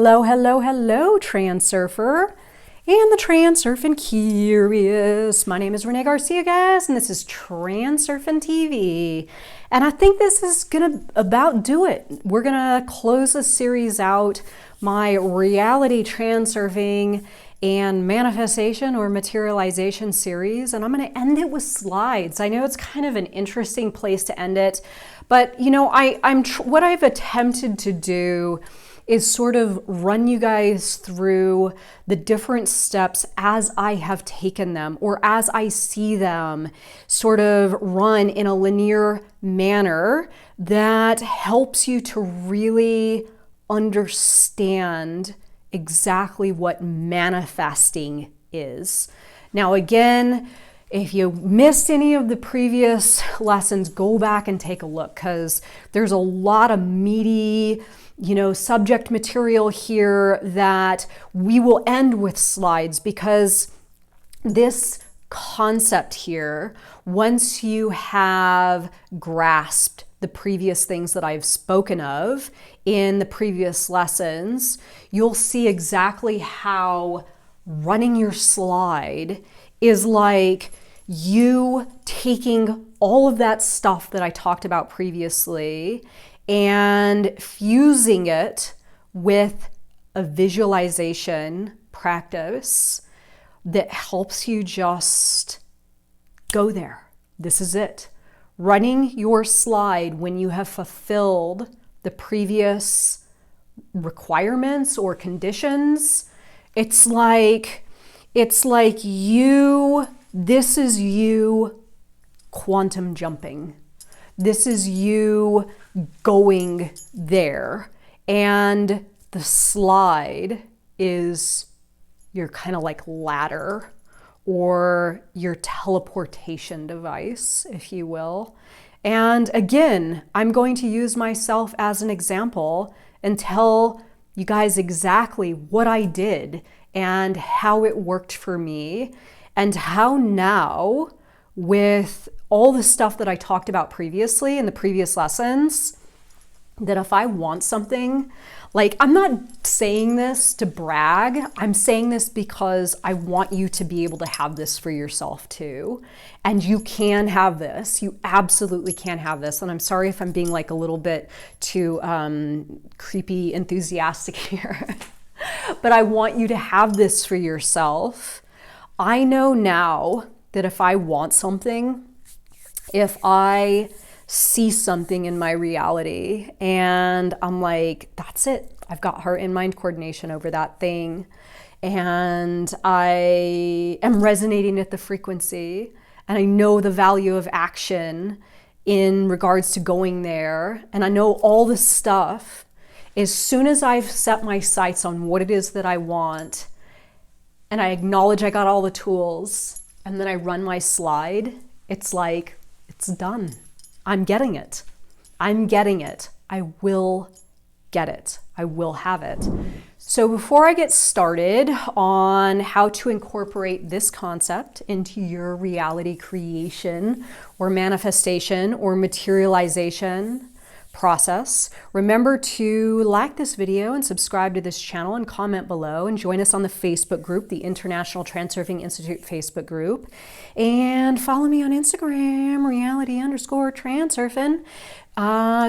Hello, hello, hello, Transurfer and the Transurfing Curious. My name is Renee Garcia, guys, and this is Transurfing TV. And I think this is gonna about do it. We're gonna close this series out, my reality transurfing and manifestation or materialization series, and I'm going to end it with slides. I know it's kind of an interesting place to end it, but you know, what I've attempted to do is sort of run you guys through the different steps as I have taken them or as I see them sort of run in a linear manner that helps you to really understand exactly what manifesting is. Now, again, if you missed any of the previous lessons, go back and take a look because there's a lot of meaty, subject material here that we will end with slides because this concept here, once you have grasped the previous things that I've spoken of in the previous lessons, you'll see exactly how running your slide is like you taking all of that stuff that I talked about previously and fusing it with a visualization practice that helps you just go there. This is it. Running your slide when you have fulfilled the previous requirements or conditions. It's like this is you quantum jumping. This is you going there. And the slide is your kind of like ladder or your teleportation device, if you will. And again, I'm going to use myself as an example and tell you guys exactly what I did and how it worked for me and how now, with all the stuff that I talked about previously in the previous lessons, that if I want something, like, I'm not saying this to brag, I'm saying this because I want you to be able to have this for yourself too. And you can have this, you absolutely can have this. And I'm sorry if I'm being like a little bit too creepy enthusiastic here, but I want you to have this for yourself. I know now that if I want something, if I see something in my reality and I'm like, that's it. I've got heart and mind coordination over that thing. And I am resonating at the frequency and I know the value of action in regards to going there. And I know all this stuff. As soon as I've set my sights on what it is that I want and I acknowledge I got all the tools and then I run my slide, it's like, it's done. I'm getting it. I'm getting it. I will get it. I will have it. So before I get started on how to incorporate this concept into your reality creation or manifestation or materialization process, remember to like this video and subscribe to this channel and comment below and join us on the Facebook group, the International Transurfing Institute Facebook group, and follow me on Instagram, reality_transurfing.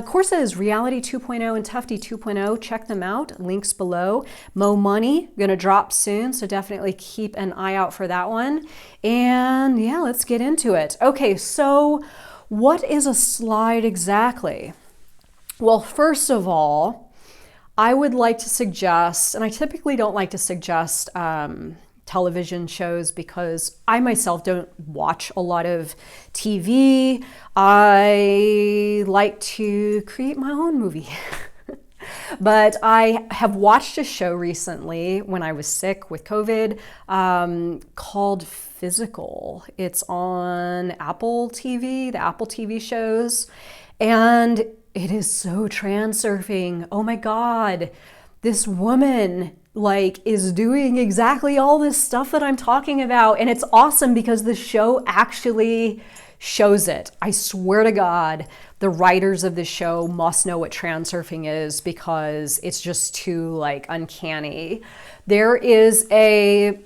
Courses, Reality 2.0 and Tufty 2.0, check them out, links below. Mo Money, gonna drop soon, so definitely keep an eye out for that one. And yeah, let's get into it. Okay, so what is a slide exactly? Well, first of all, I would like to suggest, and I typically don't like to suggest television shows because I myself don't watch a lot of TV. I like to create my own movie. But I have watched a show recently when I was sick with COVID called Physical. It's on Apple TV, the Apple TV shows. And it is so transurfing. Oh my God, this woman is doing exactly all this stuff that I'm talking about. And it's awesome because the show actually shows it. I swear to God, the writers of the show must know what transurfing is because it's just too like uncanny. There is a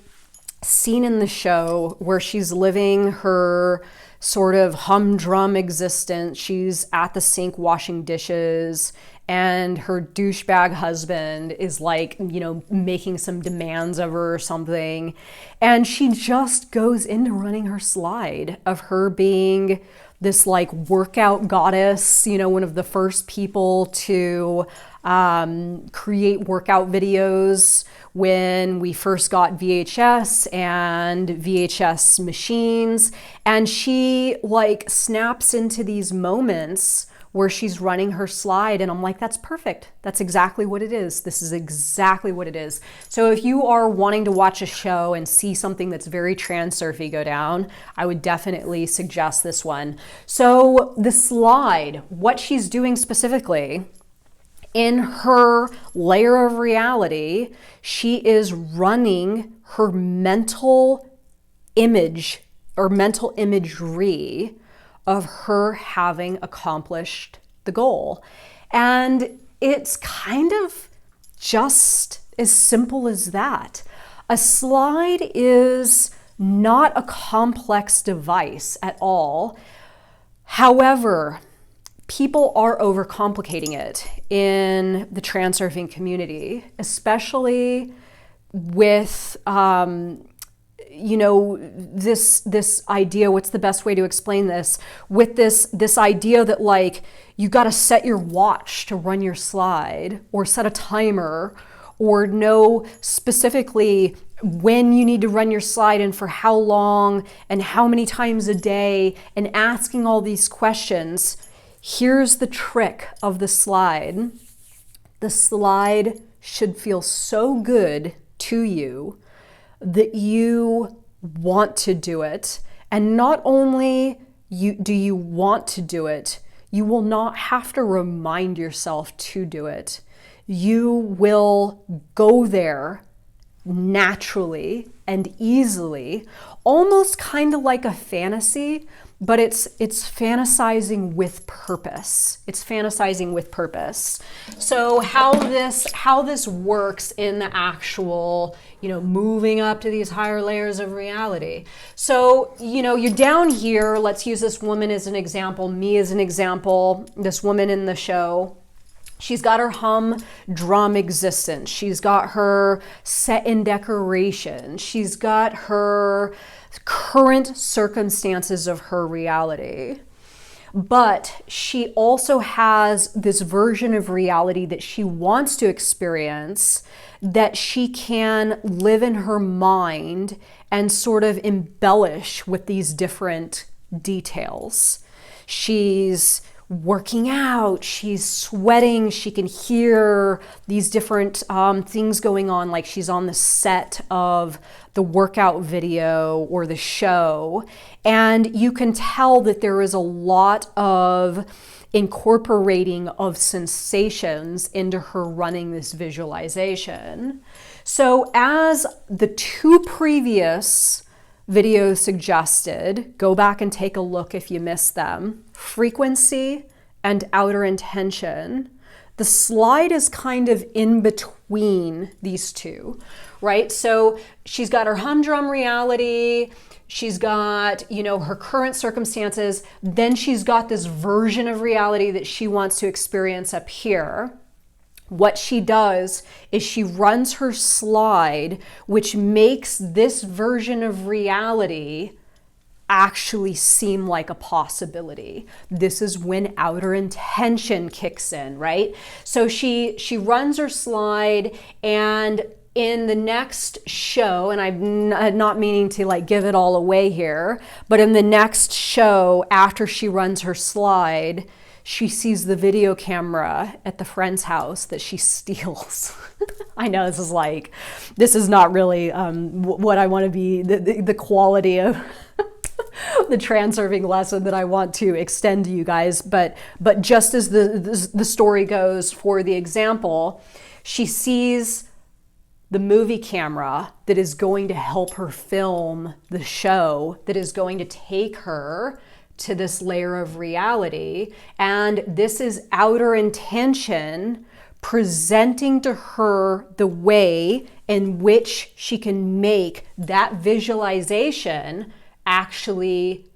scene in the show where she's living her sort of humdrum existence. She's at the sink washing dishes, and her douchebag husband is like, you know, making some demands of her or something. And she just goes into running her slide of her being this like workout goddess, you know, one of the first people to create workout videos when we first got VHS and VHS machines. And she like snaps into these moments where she's running her slide, and I'm like, that's perfect. That's exactly what it is. This is exactly what it is. So if you are wanting to watch a show and see something that's very transurfy go down, I would definitely suggest this one. So the slide, what she's doing specifically, in her layer of reality, she is running her mental image or mental imagery of her having accomplished the goal. And it's kind of just as simple as that. A slide is not a complex device at all. However, people are overcomplicating it in the transurfing community, especially with you know, this idea, what's the best way to explain this? With this idea that like you got to set your watch to run your slide, or set a timer, or know specifically when you need to run your slide and for how long and how many times a day, and asking all these questions. Here's the trick of the slide. The slide should feel so good to you that you want to do it. And not only do you want to do it, you will not have to remind yourself to do it. You will go there naturally and easily, almost kind of like a fantasy, but it's fantasizing with purpose. It's fantasizing with purpose. So how this works in the actual, you know, moving up to these higher layers of reality. So, you know, you're down here. Let's use this woman as an example, me as an example, this woman in the show. She's got her humdrum existence. She's got her set in decoration. She's got her current circumstances of her reality. But she also has this version of reality that she wants to experience, that she can live in her mind and sort of embellish with these different details. She's working out, she's sweating, she can hear these different things going on, like she's on the set of the workout video or the show, and you can tell that there is a lot of incorporating of sensations into her running this visualization. So as the two previous videos suggested, go back and take a look if you missed them, frequency and outer intention. The slide is kind of in between these two, right? So she's got her humdrum reality, she's got, you know, her current circumstances, then she's got this version of reality that she wants to experience up here. What she does is she runs her slide, which makes this version of reality actually seem like a possibility. This is when outer intention kicks in, right? So she runs her slide, and in the next show, and I'm not meaning to like give it all away here, but in the next show after she runs her slide, she sees the video camera at the friend's house that she steals. I know this is not really what I want to be, the quality of the transurfing lesson that I want to extend to you guys. But just as the story goes, for the example, she sees the movie camera that is going to help her film the show, that is going to take her to this layer of reality. And this is outer intention presenting to her the way in which she can make that visualization actually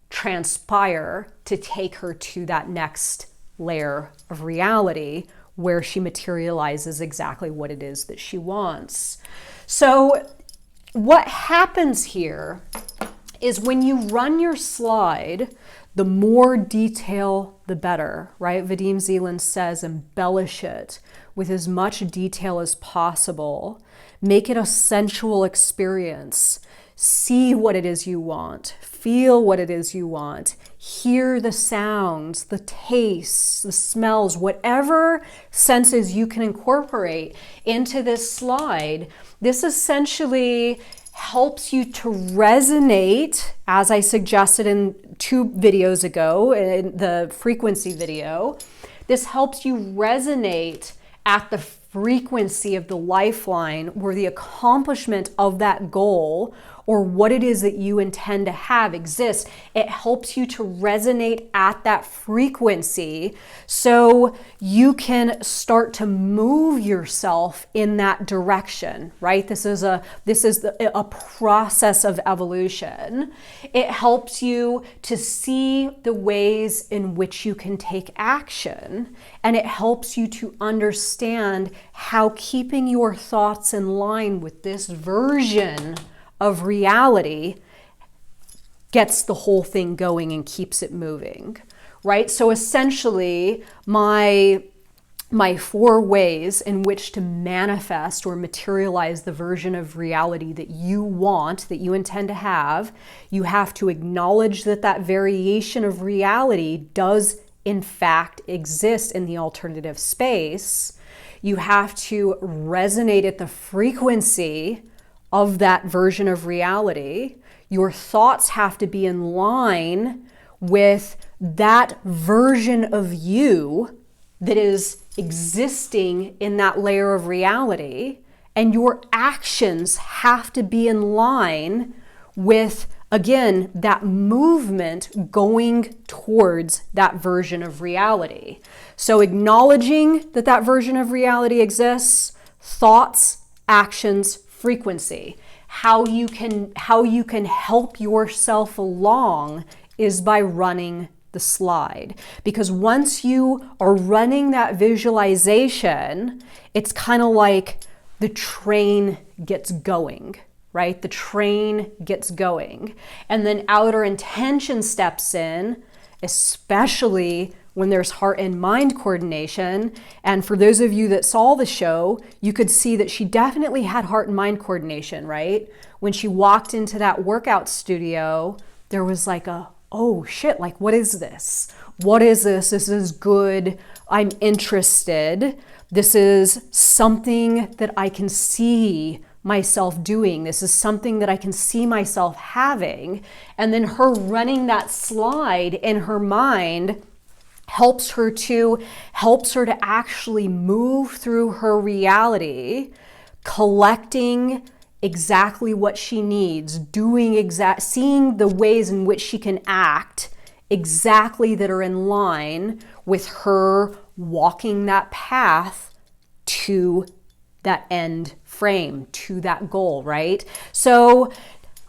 transpire to take her to that next layer of reality where she materializes exactly what it is that she wants. So what happens here is when you run your slide, the more detail, the better, right? Vadim Zeland says, embellish it with as much detail as possible. Make it a sensual experience. See what it is you want. Feel what it is you want. Hear the sounds, the tastes, the smells, whatever senses you can incorporate into this slide. This essentially helps you to resonate, as I suggested in 2 videos ago, in the frequency video. This helps you resonate at the frequency of the lifeline where the accomplishment of that goal or what it is that you intend to have exists. It helps you to resonate at that frequency so you can start to move yourself in that direction, right? This is a process of evolution. It helps you to see the ways in which you can take action, and it helps you to understand how keeping your thoughts in line with this version of reality gets the whole thing going and keeps it moving, right? So essentially, my 4 ways in which to manifest or materialize the version of reality that you want, that you intend to have, you have to acknowledge that that variation of reality does in fact exist in the alternative space. You have to resonate at the frequency of that version of reality. Your thoughts have to be in line with that version of you that is existing in that layer of reality. And your actions have to be in line with, again, that movement going towards that version of reality. So acknowledging that that version of reality exists, thoughts, actions, frequency. How you can help yourself along is by running the slide. Because once you are running that visualization, it's kind of like the train gets going, right? The train gets going. And then outer intention steps in, especially when there's heart and mind coordination. And for those of you that saw the show, you could see that she definitely had heart and mind coordination, right? When she walked into that workout studio, there was like oh shit, like what is this? What is this? This is good. I'm interested. This is something that I can see myself doing. This is something that I can see myself having. And then her running that slide in her mind helps her to actually move through her reality, collecting exactly what she needs, seeing the ways in which she can act exactly that are in line with her walking that path to that end frame, to that goal, right? So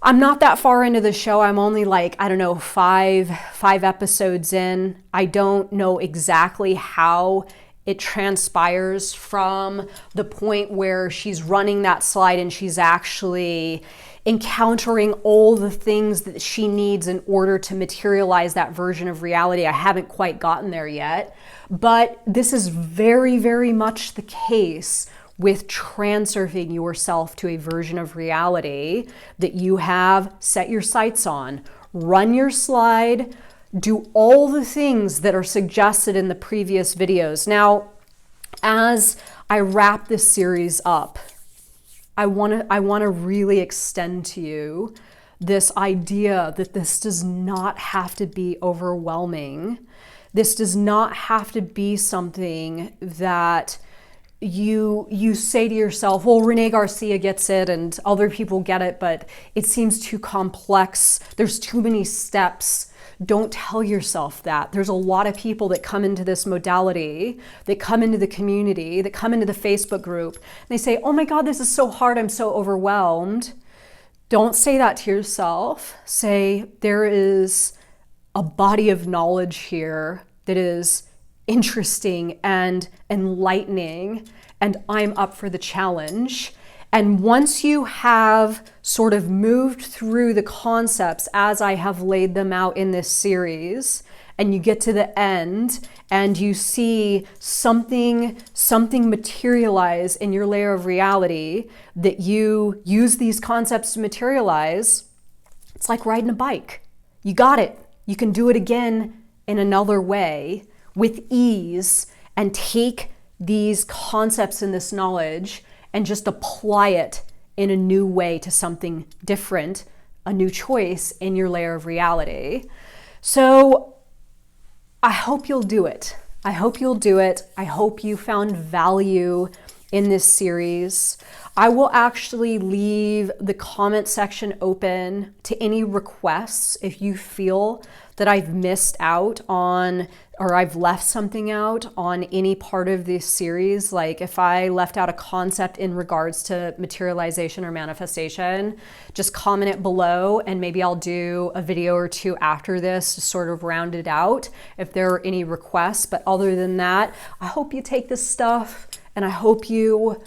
I'm not that far into the show. I'm only like, I don't know, five episodes in. I don't know exactly how it transpires from the point where she's running that slide and she's actually encountering all the things that she needs in order to materialize that version of reality. I haven't quite gotten there yet, but this is very, very much the case with transurfing yourself to a version of reality that you have set your sights on. Run your slide, do all the things that are suggested in the previous videos. Now, as I wrap this series up, I want to really extend to you this idea that this does not have to be overwhelming. This does not have to be something that you say to yourself, well, Renee Garcia gets it and other people get it, but it seems too complex. There's too many steps. Don't tell yourself that. There's a lot of people that come into this modality, that come into the community, that come into the Facebook group, and they say, oh my God, this is so hard. I'm so overwhelmed. Don't say that to yourself. Say, there is a body of knowledge here that is interesting and enlightening, and I'm up for the challenge. And once you have sort of moved through the concepts as I have laid them out in this series, and you get to the end and you see something materialize in your layer of reality, that you use these concepts to materialize, it's like riding a bike. You got it. You can do it again in another way with ease, and take these concepts and this knowledge and just apply it in a new way to something different, a new choice in your layer of reality. So I hope you'll do it. I hope you'll do it. I hope you found value in this series. I will actually leave the comment section open to any requests if you feel that I've missed out on, or I've left something out on any part of this series. Like if I left out a concept in regards to materialization or manifestation, just comment it below and maybe I'll do a video or two after this to sort of round it out if there are any requests. But other than that, I hope you take this stuff and I hope you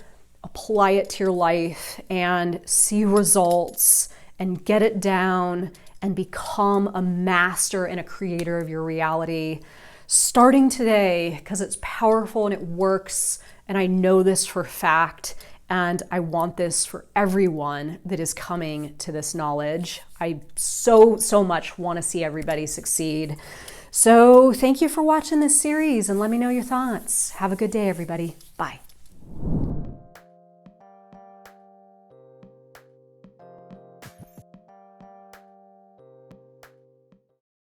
apply it to your life and see results and get it down and become a master and a creator of your reality starting today, because it's powerful and it works. And I know this for a fact. And I want this for everyone that is coming to this knowledge. I so much want to see everybody succeed. So thank you for watching this series and let me know your thoughts. Have a good day, everybody. Bye.